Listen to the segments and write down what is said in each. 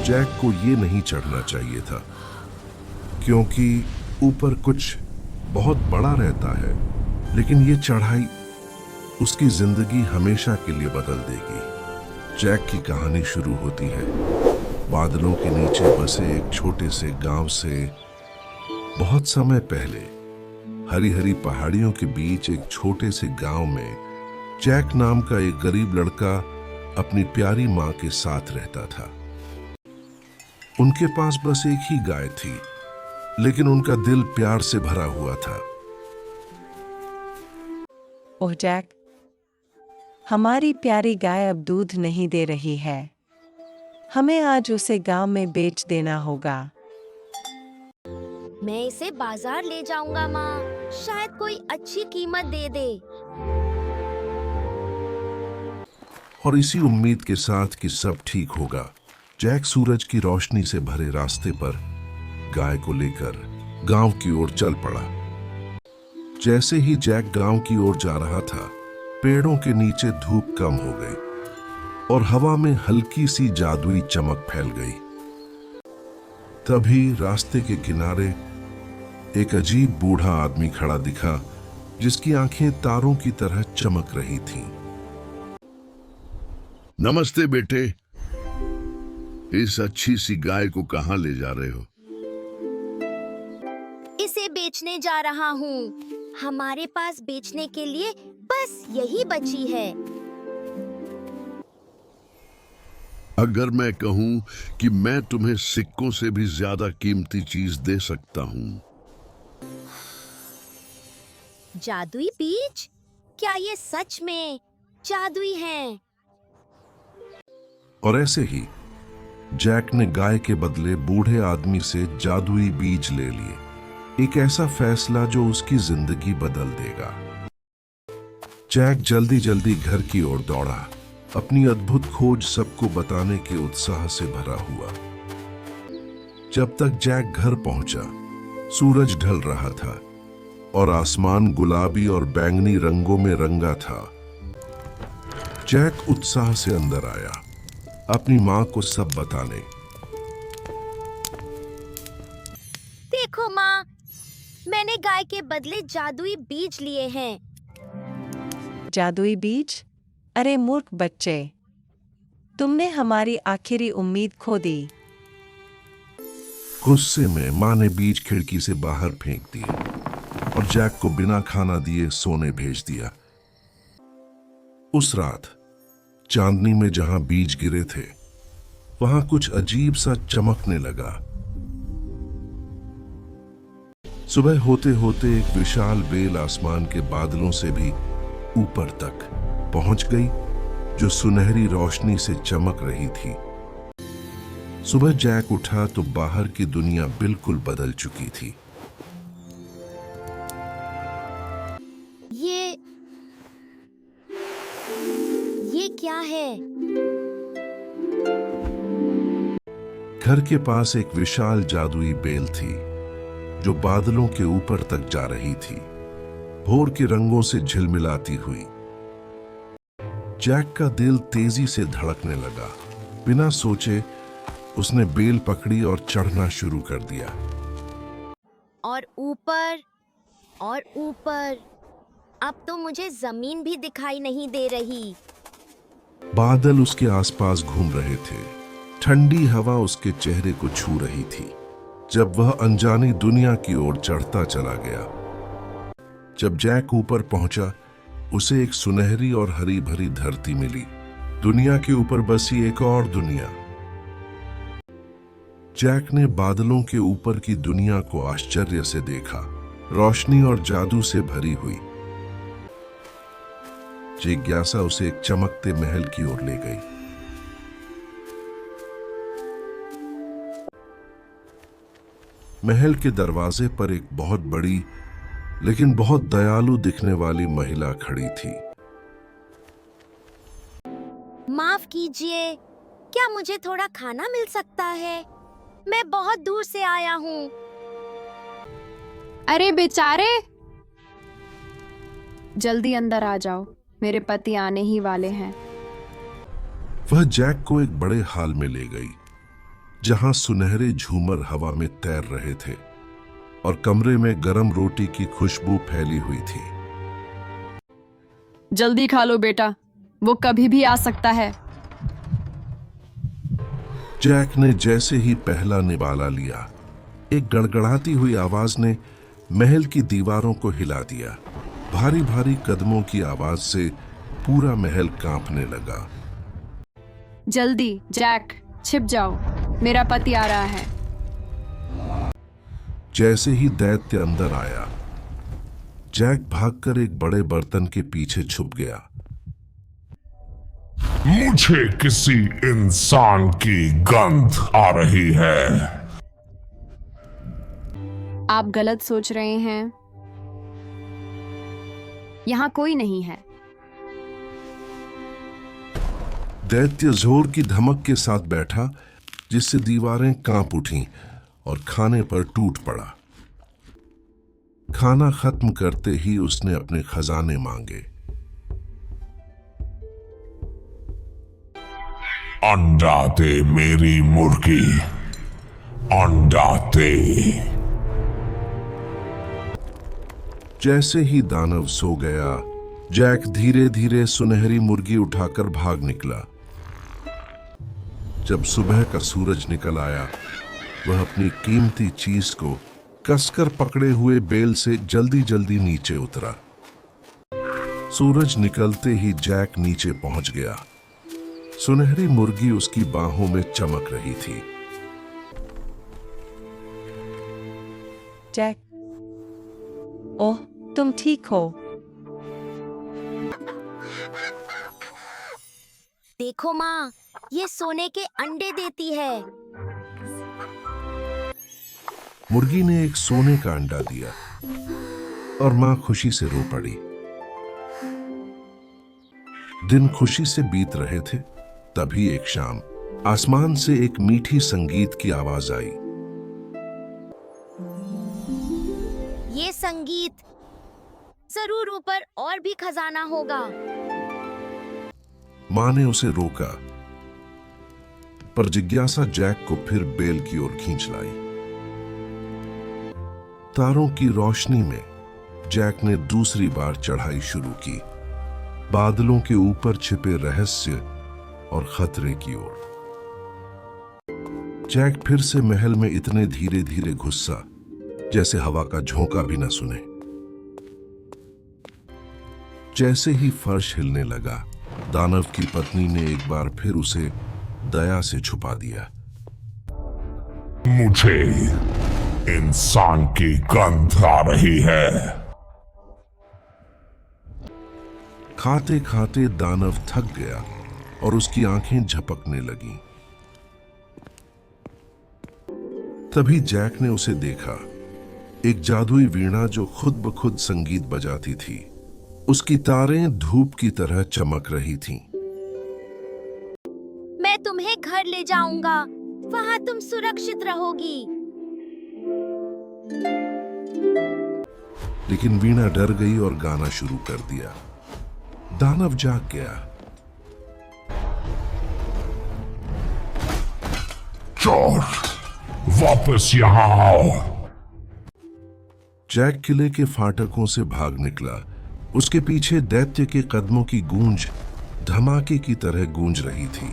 Jack को ये नहीं चढ़ना चाहिए था, क्योंकि ऊपर कुछ बहुत बड़ा रहता है, लेकिन ये चढ़ाई उसकी जिंदगी हमेशा के लिए बदल देगी। जैक की कहानी शुरू होती है बादलों के नीचे बसे एक छोटे से गांव से। बहुत समय पहले हरी हरी पहाड़ियों के बीच एक छोटे से गांव में जैक नाम का एक गरीब लड़का अपनी प्यारी मां के साथ रहता था। उनके पास बस एक ही गाय थी, लेकिन उनका दिल प्यार से भरा हुआ था। ओह जैक, हमारी प्यारी गाय अब दूध नहीं दे रही है। हमें आज उसे गांव में बेच देना होगा। मैं इसे बाजार ले जाऊंगा माँ, शायद कोई अच्छी कीमत दे दे। और इसी उम्मीद के साथ कि सब ठीक होगा, जैक सूरज की रोशनी से भरे रास्ते पर गाय को लेकर गांव की ओर चल पड़ा। जैसे ही जैक गांव की ओर जा रहा था, पेड़ों के नीचे धूप कम हो गई और हवा में हल्की सी जादुई चमक फैल गई। तभी रास्ते के किनारे एक अजीब बूढ़ा आदमी खड़ा दिखा, जिसकी आंखें तारों की तरह चमक रही थीं। नमस्ते बेटे, इस अच्छी सी गाय को कहाँ ले जा रहे हो? इसे बेचने जा रहा हूँ। हमारे पास बेचने के लिए बस यही बची है। अगर मैं कहूँ कि मैं तुम्हें सिक्कों से भी ज्यादा कीमती चीज दे सकता हूँ। जादुई बीज? क्या ये सच में जादुई हैं? और ऐसे ही जैक ने गाय के बदले बूढ़े आदमी से जादुई बीज ले लिए। एक ऐसा फैसला जो उसकी जिंदगी बदल देगा। जैक जल्दी जल्दी घर की ओर दौड़ा, अपनी अद्भुत खोज सबको बताने के उत्साह से भरा हुआ। जब तक जैक घर पहुंचा, सूरज ढल रहा था और आसमान गुलाबी और बैंगनी रंगों में रंगा था। जैक उत्साह से अंदर आया, अपनी मां को सब बताने। देखो माँ, मैंने गाय के बदले जादुई बीज लिए हैं। जादुई बीज? अरे मूर्ख बच्चे, तुमने हमारी आखिरी उम्मीद खो दी। गुस्से में मां ने बीज खिड़की से बाहर फेंक दिए और जैक को बिना खाना दिए सोने भेज दिया। उस रात चांदनी में जहां बीज गिरे थे, वहां कुछ अजीब सा चमकने लगा। सुबह होते होते एक विशाल बेल आसमान के बादलों से भी ऊपर तक पहुंच गई, जो सुनहरी रोशनी से चमक रही थी। सुबह जैक उठा तो बाहर की दुनिया बिल्कुल बदल चुकी थी। ये क्या है? घर के पास एक विशाल जादुई बेल थी, जो बादलों के ऊपर तक जा रही थी, भोर के रंगों से झिलमिलाती हुई। जैक का दिल तेजी से धड़कने लगा। बिना सोचे उसने बेल पकड़ी और चढ़ना शुरू कर दिया। और ऊपर और ऊपर, अब तो मुझे जमीन भी दिखाई नहीं दे रही। बादल उसके आसपास घूम रहे थे, ठंडी हवा उसके चेहरे को छू रही थी, जब वह अनजानी दुनिया की ओर चढ़ता चला गया। जब जैक ऊपर पहुंचा, उसे एक सुनहरी और हरी भरी धरती मिली। दुनिया के ऊपर बसी एक और दुनिया। जैक ने बादलों के ऊपर की दुनिया को आश्चर्य से देखा, रोशनी और जादू से भरी हुई। जिज्ञासा उसे एक चमकते महल की ओर ले गई। महल के दरवाजे पर एक बहुत बड़ी लेकिन बहुत दयालु दिखने वाली महिला खड़ी थी। माफ कीजिए, क्या मुझे थोड़ा खाना मिल सकता है? मैं बहुत दूर से आया हूँ। अरे बेचारे, जल्दी अंदर आ जाओ, मेरे पति आने ही वाले हैं। वह जैक को एक बड़े हाल में ले गई, जहां सुनहरे झूमर हवा में तैर रहे थे और कमरे में गरम रोटी की खुशबू फैली हुई थी। जल्दी खा लो बेटा, वो कभी भी आ सकता है। जैक ने जैसे ही पहला निवाला लिया, एक गड़गड़ाती हुई आवाज ने महल की दीवारों को हिला दिया। भारी भारी कदमों की आवाज से पूरा महल कांपने लगा। जल्दी जैक, छिप जाओ, मेरा पति आ रहा है। जैसे ही दैत्य अंदर आया, जैक भागकर एक बड़े बर्तन के पीछे छुप गया। मुझे किसी इंसान की गंध आ रही है। आप गलत सोच रहे हैं, यहाँ कोई नहीं है। दैत्य जोर की धमक के साथ बैठा, जिससे दीवारें कांप उठीं और खाने पर टूट पड़ा। खाना खत्म करते ही उसने अपने खजाने मांगे। अंडा दे मेरी मुर्गी, अंडा दे। जैसे ही दानव सो गया, जैक धीरे धीरे सुनहरी मुर्गी उठाकर भाग निकला। जब सुबह का सूरज निकल आया, वह अपनी कीमती चीज को कसकर पकड़े हुए बेल से जल्दी जल्दी नीचे उतरा। सूरज निकलते ही जैक नीचे पहुंच गया। सुनहरी मुर्गी उसकी बाहों में चमक रही थी। जैक, ओह, तुम ठीक हो? देखो माँ, ये सोने के अंडे देती है। मुर्गी ने एक सोने का अंडा दिया और मां खुशी से रो पड़ी। दिन खुशी से बीत रहे थे, तभी एक शाम आसमान से एक मीठी संगीत की आवाज आई। ये संगीत, जरूर ऊपर और भी खजाना होगा। मां ने उसे रोका, पर जिज्ञासा जैक को फिर बेल की ओर खींच लाई। तारों की रोशनी में जैक ने दूसरी बार चढ़ाई शुरू की, बादलों के ऊपर छिपे रहस्य और खतरे की ओर। जैक फिर से महल में इतने धीरे धीरे घुसा जैसे हवा का झोंका भी न सुने। जैसे ही फर्श हिलने लगा, दानव की पत्नी ने एक बार फिर उसे दया से छुपा दिया। मुझे इंसान की गंध आ रही है। खाते खाते दानव थक गया और उसकी आंखें झपकने लगीं। तभी जैक ने उसे देखा, एक जादुई वीणा जो खुद ब खुद संगीत बजाती थी। उसकी तारें धूप की तरह चमक रही थीं। मैं तुम्हें घर ले जाऊंगा, वहां तुम सुरक्षित रहोगी। लेकिन वीणा डर गई और गाना शुरू कर दिया। दानव जाग गया। चोर, वापस यहाँ आओ। जैक किले के फाटकों से भाग निकला। उसके पीछे दैत्य के कदमों की गूंज धमाके की तरह गूंज रही थी।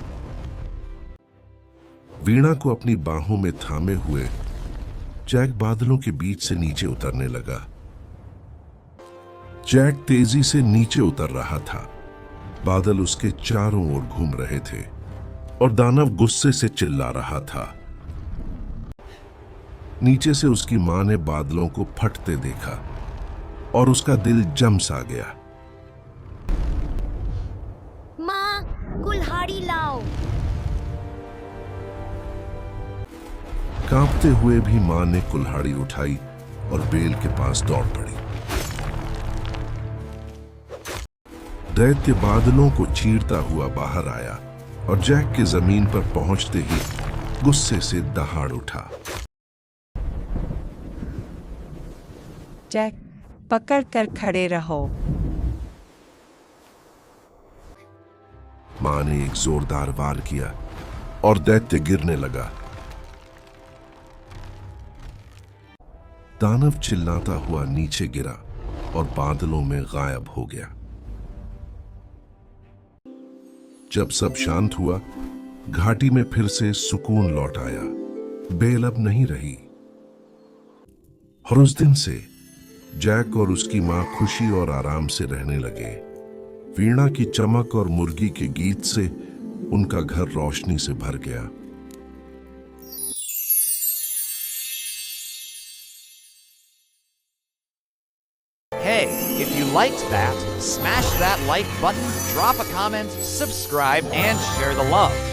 वीणा को अपनी बाहों में थामे हुए जैक बादलों के बीच से नीचे उतरने लगा। जैक तेजी से नीचे उतर रहा था। बादल उसके चारों ओर घूम रहे थे और दानव गुस्से से चिल्ला रहा था। नीचे से उसकी मां ने बादलों को फटते देखा और उसका दिल जम सा गया। माँ, कुल्हाड़ी लाओ। कांपते हुए भी मां ने कुल्हाड़ी उठाई और बेल के पास दौड़ पड़ी। दैत्य बादलों को चीरता हुआ बाहर आया और जैक के जमीन पर पहुंचते ही गुस्से से दहाड़ उठा। जैक, पकड़ कर खड़े रहो। मां ने एक जोरदार वार किया और दैत्य गिरने लगा। दानव चिल्लाता हुआ नीचे गिरा और बादलों में गायब हो गया। जब सब शांत हुआ, घाटी में फिर से सुकून लौट आया। बेल अब नहीं रही। और उस दिन से जैक और उसकी मां खुशी और आराम से रहने लगे। वीणा की चमक और मुर्गी के गीत से उनका घर रोशनी से भर गया। Hey, if you liked that, smash that like button, drop a comment, subscribe, and share the love.